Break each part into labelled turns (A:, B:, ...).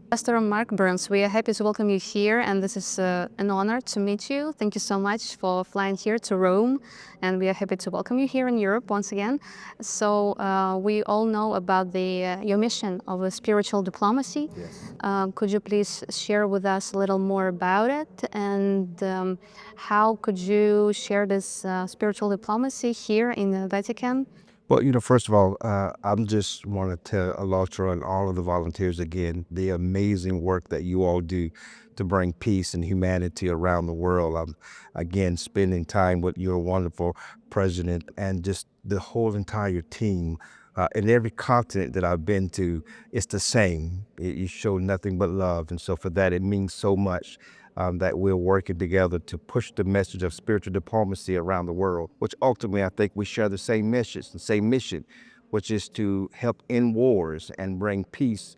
A: Pastor Mark Burns, we are happy to welcome you here, and this is an honor to meet you. Thank you so much for flying here to Rome, and we are happy to welcome you here in Europe once again. So we all know about your mission of spiritual diplomacy.
B: Yes.
A: Could you please share with us a little more about it, and how could you share this spiritual diplomacy here in the Vatican?
B: Well, first of all, I'm just want to tell Alatra and all of the volunteers again the amazing work that you all do to bring peace and humanity around the world. I'm again spending time with your wonderful president and just the whole entire team. In every continent that I've been to, it's the same. You show nothing but love, and so for that, it means so much. That we're working together to push the message of spiritual diplomacy around the world, which ultimately I think we share the same message, the same mission, which is to help end wars and bring peace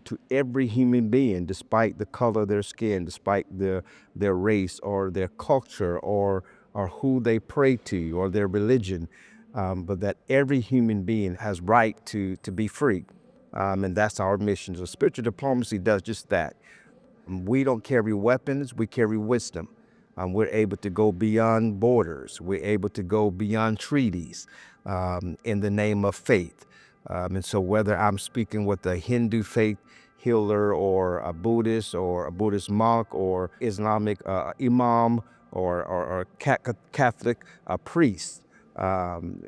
B: to every human being, despite the color of their skin, despite their race or their culture or who they pray to or their religion, but that every human being has right to be free. And that's our mission. So spiritual diplomacy does just that. We don't carry weapons, we carry wisdom. We're able to go beyond borders. We're able to go beyond treaties in the name of faith. And so whether I'm speaking with a Hindu faith healer or a Buddhist monk or Islamic imam or Catholic priest,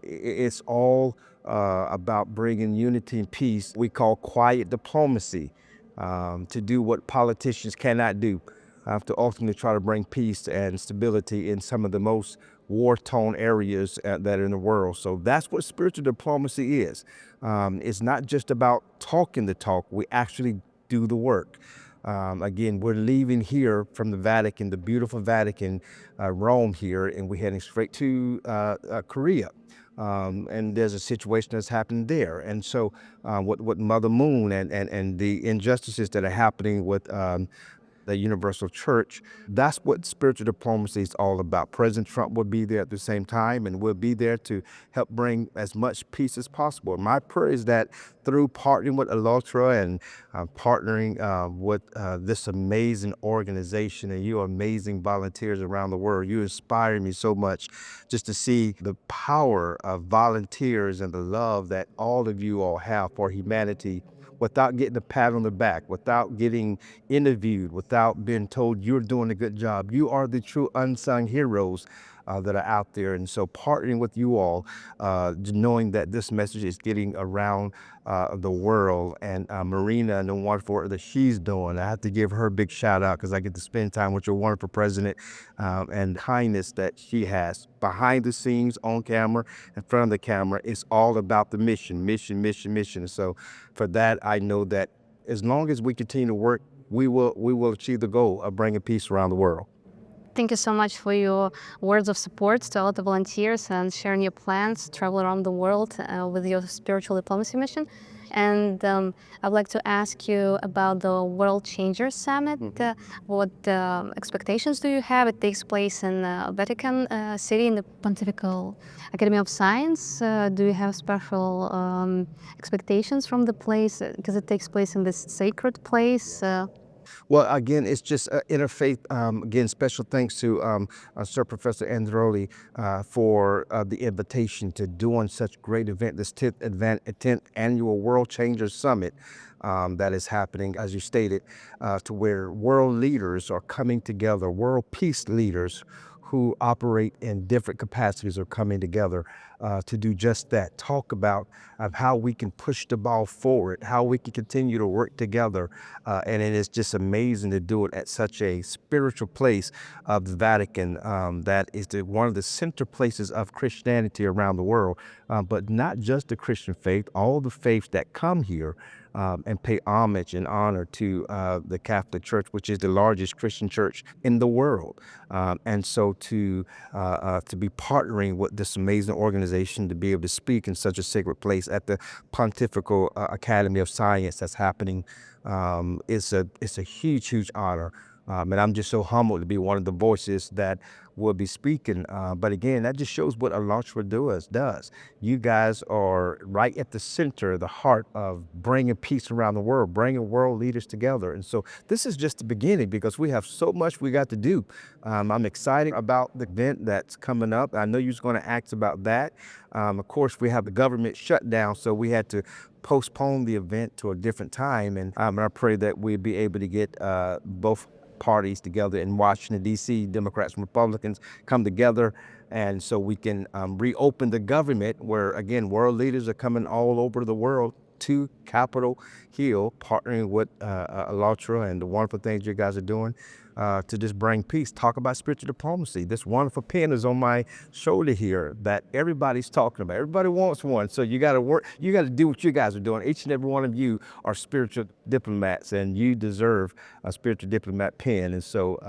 B: it's all about bringing unity and peace. We call quiet diplomacy. To do what politicians cannot do, to ultimately try to bring peace and stability in some of the most war-torn areas that are in the world. So that's what spiritual diplomacy is. It's not just about talking the talk, we actually do the work. Again, we're leaving here from the Vatican, the beautiful Vatican, Rome here, and we're heading straight to Korea. And there's a situation that's happened there. And so what Mother Moon and the injustices that are happening with the Universal Church, that's what spiritual diplomacy is all about. President Trump will be there at the same time, and we'll be there to help bring as much peace as possible. My prayer is that through partnering with Alatra and partnering with this amazing organization and you amazing volunteers around the world, you inspire me so much just to see the power of volunteers and the love that all of you all have for humanity without getting a pat on the back, without getting interviewed, without being told you're doing a good job. You are the true unsung heroes that are out there. And so partnering with you all, knowing that this message is getting around the world, and Marina and the wonderful work that she's doing, I have to give her a big shout out because I get to spend time with your wonderful president and kindness that she has behind the scenes, on camera, in front of the camera. It's all about the mission, mission, mission, mission. So for that, I know that as long as we continue to work, we will achieve the goal of bringing peace around the world.
A: Thank you so much for your words of support to all the volunteers and sharing your plans to travel around the world with your spiritual diplomacy mission. And I'd like to ask you about the World Changers Summit. What expectations do you have? It takes place in Vatican City in the Pontifical Academy of Science. Do you have special expectations from the place? Because it takes place in this sacred place.
B: Well, again, it's just interfaith. Again, special thanks to Sir Professor Androli for the invitation to doing such great event, this 10th annual World Changers Summit that is happening, as you stated, to where world leaders are coming together, world peace leaders who operate in different capacities are coming together to do just that. Talk about how we can push the ball forward, how we can continue to work together. And it is just amazing to do it at such a spiritual place of the Vatican that is one of the center places of Christianity around the world. But not just the Christian faith, all the faiths that come here and pay homage and honor to the Catholic Church, which is the largest Christian church in the world. And so to be partnering with this amazing organization, to be able to speak in such a sacred place at the Pontifical Academy of Science that's happening, it's a huge, huge honor. And I'm just so humbled to be one of the voices that will be speaking. But again, that just shows what Alatra does. You guys are right at the center, the heart of bringing peace around the world, bringing world leaders together. And so this is just the beginning because we have so much we got to do. I'm excited about the event that's coming up. I know you're going to ask about that. Of course, we have the government shutdown, so we had to postpone the event to a different time. And I pray that we'll be able to get both parties together in Washington, D.C., Democrats and Republicans come together, and so we can reopen the government where, again, world leaders are coming all over the world to Capitol Hill, partnering with Alatra and the wonderful things you guys are doing to just bring peace. Talk about spiritual diplomacy. This wonderful pen is on my shoulder here that everybody's talking about. Everybody wants one. So you got to work, you got to do what you guys are doing. Each and every one of you are spiritual diplomats, and you deserve a spiritual diplomat pen. And so,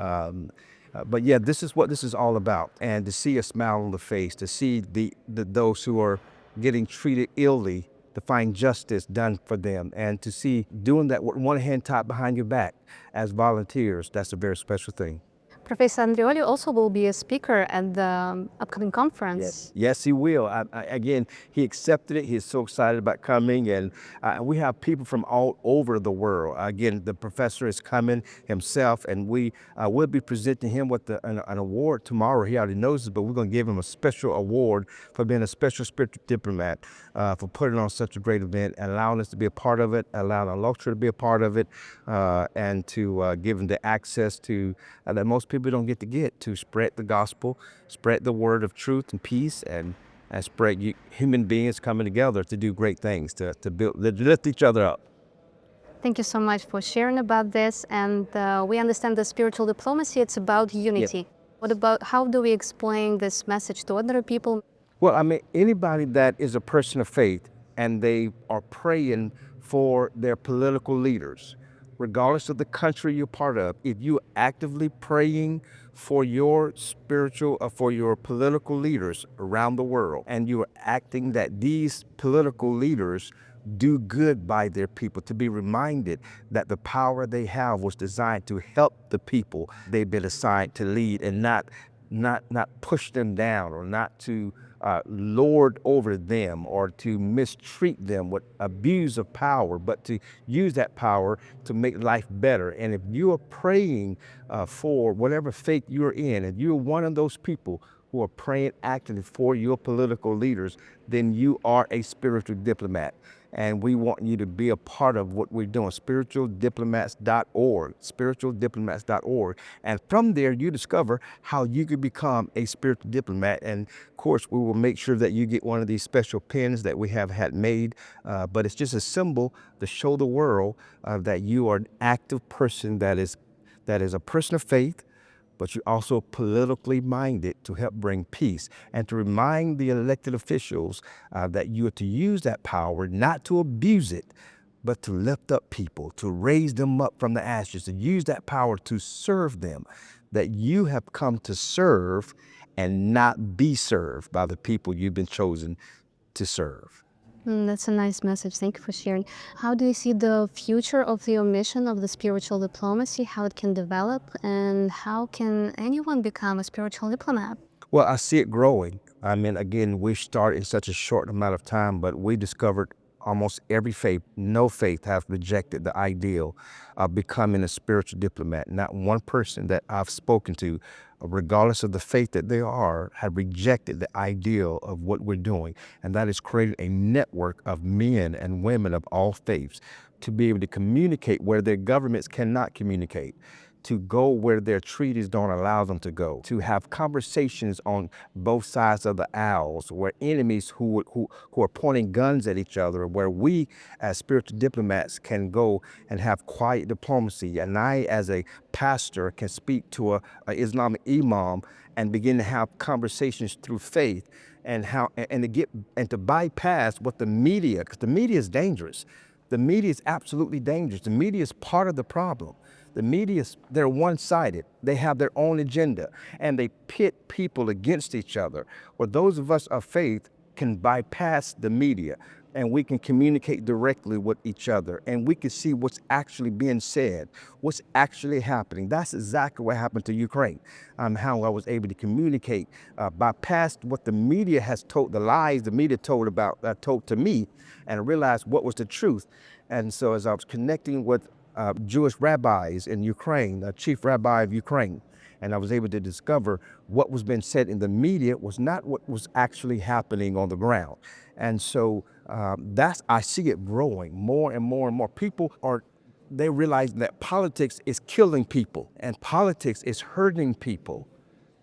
B: but yeah, this is what this is all about. And to see a smile on the face, to see those who are getting treated illy, to find justice done for them, and to see doing that with one hand tied behind your back as volunteers, that's a very special thing.
A: Professor Andreoli also will be a speaker at the upcoming conference.
B: Yes, he will. Again, he accepted it. He's so excited about coming, and we have people from all over the world. Again, the professor is coming himself, and we will be presenting him with an award tomorrow. He already knows this, but we're going to give him a special award for being a special spiritual diplomat, for putting on such a great event and allowing us to be a part of it, allowing Alatra to be a part of it, and to give him the access to that most people don't get to spread the gospel, spread the word of truth and peace, and spread human beings coming together to do great things, to lift each other up.
A: Thank you so much for sharing about this. And we understand that spiritual diplomacy, it's about unity.
B: Yes.
A: What about, how do we explain this message to other people?
B: Well, I mean, anybody that is a person of faith and they are praying for their political leaders, regardless of the country you're part of, if you're actively praying for your spiritual or for your political leaders around the world, and you're acting that these political leaders do good by their people, to be reminded that the power they have was designed to help the people they've been assigned to lead, and not push them down, or not to lord over them, or to mistreat them with abuse of power, but to use that power to make life better. And if you are praying for whatever faith you're in, and you're one of those people who are praying actively for your political leaders, then you are a spiritual diplomat. And we want you to be a part of what we're doing, spiritualdiplomats.org, spiritualdiplomats.org. And from there, you discover how you can become a spiritual diplomat. And of course, we will make sure that you get one of these special pins that we have had made. But it's just a symbol to show the world that you are an active person that is a person of faith, but you're also politically minded to help bring peace, and to remind the elected officials that you are to use that power, not to abuse it, but to lift up people, to raise them up from the ashes, to use that power to serve them, that you have come to serve and not be served by the people you've been chosen to serve.
A: That's a nice message. Thank you for sharing. How do you see the future of your mission of the spiritual diplomacy, how it can develop, and how can anyone become a spiritual diplomat?
B: Well, I see it growing. I mean, again, we started in such a short amount of time, but we discovered almost every faith, no faith has rejected the ideal of becoming a spiritual diplomat. Not one person that I've spoken to, regardless of the faith that they are, have rejected the ideal of what we're doing. And that is creating a network of men and women of all faiths to be able to communicate where their governments cannot communicate, to go where their treaties don't allow them to go, to have conversations on both sides of the aisles, where enemies who are pointing guns at each other, where we as spiritual diplomats can go and have quiet diplomacy. And I, as a pastor, can speak to a Islamic imam and begin to have conversations through faith, and to bypass what the media, because the media is dangerous. The media is absolutely dangerous. The media is part of the problem. The media, they're one-sided. They have their own agenda, and they pit people against each other. Where those of us of faith can bypass the media. and we can communicate directly with each other, and we can see what's actually being said, what's actually happening. That's exactly what happened to Ukraine. How I was able to communicate, bypass what the media has told, the lies the media told to me, and realize what was the truth. And so as I was connecting with Jewish rabbis in Ukraine, the chief rabbi of Ukraine, and I was able to discover what was being said in the media was not what was actually happening on the ground. And so I see it growing more and more and more. They realize that politics is killing people and politics is hurting people.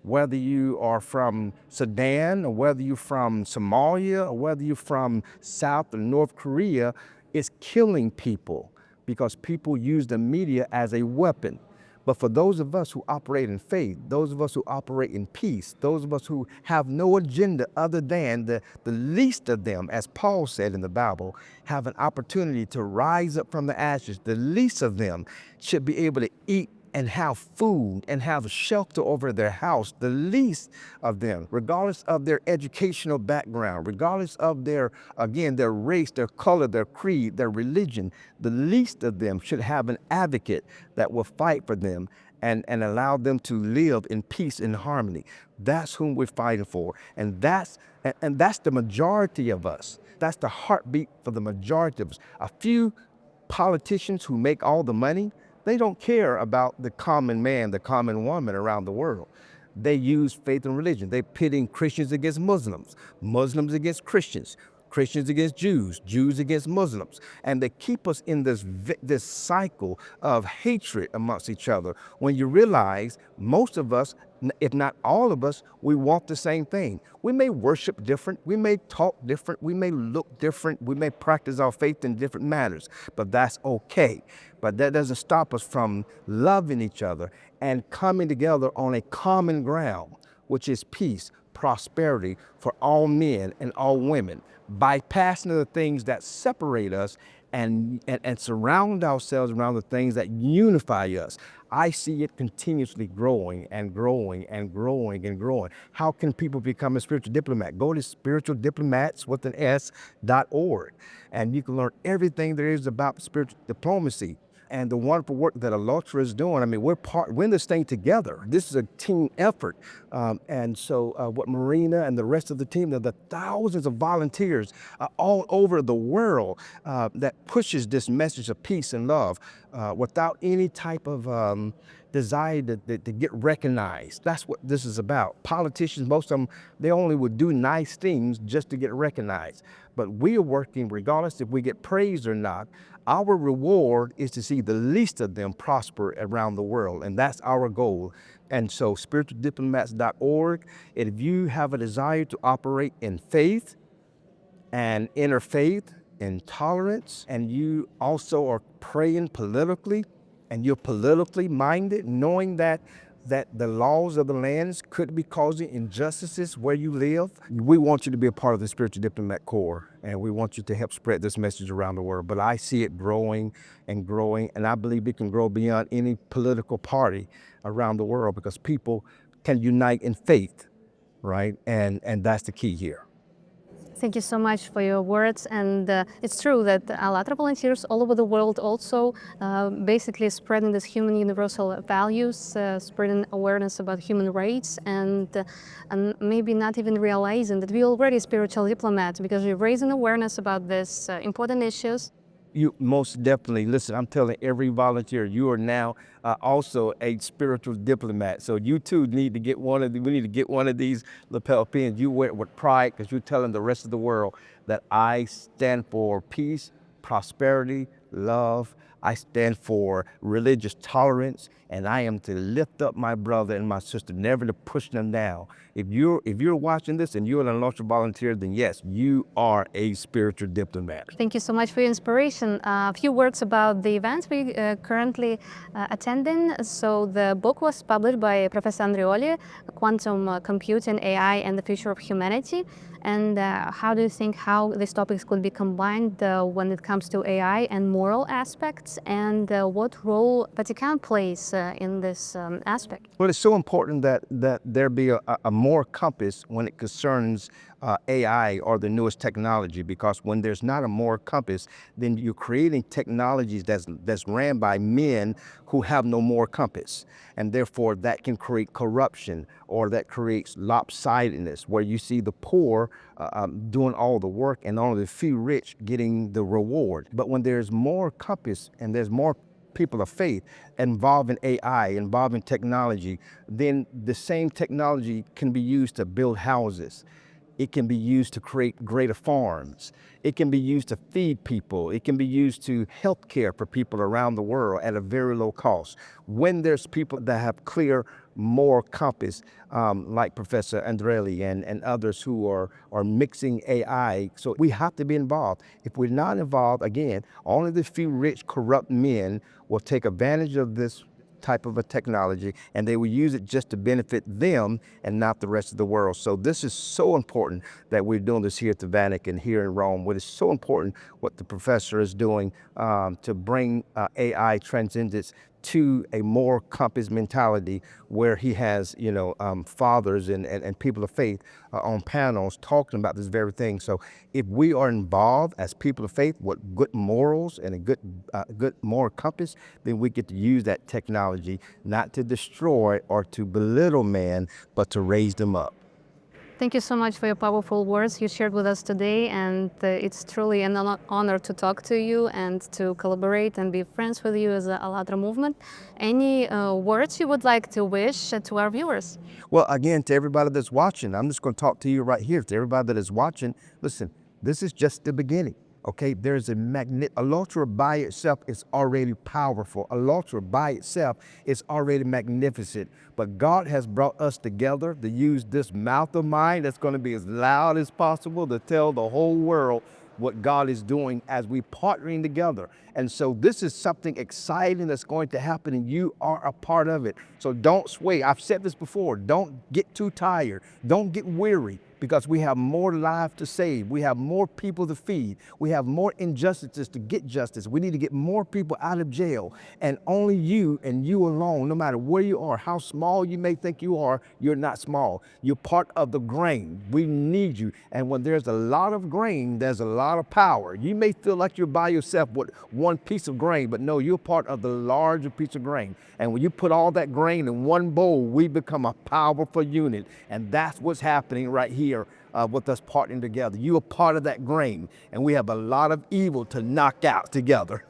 B: Whether you are from Sudan or whether you're from Somalia or whether you're from South or North Korea, it's killing people because people use the media as a weapon. But for those of us who operate in faith, those of us who operate in peace, those of us who have no agenda other than the least of them, as Paul said in the Bible, have an opportunity to rise up from the ashes. The least of them should be able to eat and have food and have shelter over their house. The least of them, regardless of their educational background, regardless of their race, their color, their creed, their religion, the least of them should have an advocate that will fight for them and allow them to live in peace and harmony. That's whom we're fighting for. And that's the majority of us. That's the heartbeat for the majority of us. A few politicians who make all the money, they don't care about the common man, the common woman around the world. They use faith and religion. They're pitting Christians against Muslims, Muslims against Christians, Christians against Jews, Jews against Muslims. And they keep us in this cycle of hatred amongst each other when you realize most of us, if not all of us, we want the same thing. We may worship different, we may talk different, we may look different, we may practice our faith in different matters, but that's okay. But that doesn't stop us from loving each other and coming together on a common ground, which is peace, prosperity for all men and all women, bypassing the things that separate us and surround ourselves around the things that unify us. I see it continuously growing and growing and growing and growing. How can people become a spiritual diplomat? Go to spiritualdiplomats.org and you can learn everything there is about spiritual diplomacy and the wonderful work that Allotra is doing. I mean, we're in this thing together. This is a team effort. And so what Marina and the rest of the team, the thousands of volunteers all over the world that pushes this message of peace and love without any type of desire to get recognized. That's what this is about. Politicians, most of them, they only would do nice things just to get recognized. But we are working, regardless if we get praised or not, our reward is to see the least of them prosper around the world, and that's our goal. And so spiritualdiplomats.org, if you have a desire to operate in faith and interfaith, in tolerance, and you also are praying politically, and you're politically minded, knowing that the laws of the lands could be causing injustices where you live, we want you to be a part of the Spiritual Diplomat Corps, and we want you to help spread this message around the world. But I see it growing and growing, and I believe it can grow beyond any political party around the world because people can unite in faith, right? And that's the key here.
A: Thank you so much for your words. And it's true that Allatra volunteers all over the world also basically spreading these human universal values, spreading awareness about human rights, and maybe not even realizing that we're already spiritual diplomats because we're raising awareness about these important issues.
B: You most definitely, listen, I'm telling every volunteer, you are now also a spiritual diplomat. So you too need to get we need to get one of these lapel pins. You wear it with pride because you're telling the rest of the world that I stand for peace, prosperity, love. I stand for religious tolerance, and I am to lift up my brother and my sister, never to push them down. If you're watching this and you're an Allatra volunteer, then yes, you are a spiritual diplomat.
A: Thank you so much for your inspiration. A few words about the events we currently attending. So the book was published by Professor Andreoli, Quantum Computing, AI, and the Future of Humanity. And how do you think how these topics could be combined when it comes to AI and moral aspects, and what role Vatican plays in this aspect?
B: Well, it's so important that there be a moral compass when it concerns AI or the newest technology, because when there's not a moral compass, then you're creating technologies that's ran by men who have no moral compass, and therefore that can create corruption, or that creates lopsidedness, where you see the poor doing all the work and only the few rich getting the reward. But when there's more compass and there's more people of faith involved in AI, involved in technology, then the same technology can be used to build houses. It can be used to create greater farms. It can be used to feed people. It can be used to health care for people around the world at a very low cost. When there's people that have clear moral compass, like Professor Andrelli and others who are mixing AI. So we have to be involved. If we're not involved, again, only the few rich, corrupt men will take advantage of this type of a technology, and they will use it just to benefit them and not the rest of the world. So this is so important that we're doing this here at the Vatican, here in Rome. What is so important what the professor is doing to bring AI transcendence to a more compass mentality, where he has, fathers and people of faith on panels talking about this very thing. So if we are involved as people of faith with good morals and a good moral compass, then we get to use that technology not to destroy or to belittle man, but to raise them up.
A: Thank you so much for your powerful words you shared with us today, and it's truly an honor to talk to you and to collaborate and be friends with you as a ALLATRA movement. Any words you would like to wish to our viewers?
B: Well, again, to everybody that's watching, I'm just going to talk to you right here. To everybody that is watching, listen, this is just the beginning. Okay, there's ALLATRA by itself is already powerful. ALLATRA by itself is already magnificent. But God has brought us together to use this mouth of mine that's going to be as loud as possible to tell the whole world what God is doing as we partnering together. And so this is something exciting that's going to happen, and you are a part of it. So don't sway. I've said this before. Don't get too tired. Don't get weary, because we have more lives to save. We have more people to feed. We have more injustices to get justice. We need to get more people out of jail. And only you and you alone, no matter where you are, how small you may think you are, you're not small. You're part of the grain. We need you. And when there's a lot of grain, there's a lot of power. You may feel like you're by yourself with one piece of grain, but no, you're part of the larger piece of grain. And when you put all that grain in one bowl, we become a powerful unit. And that's what's happening right here with us partnering together. You are part of that grain, and we have a lot of evil to knock out together.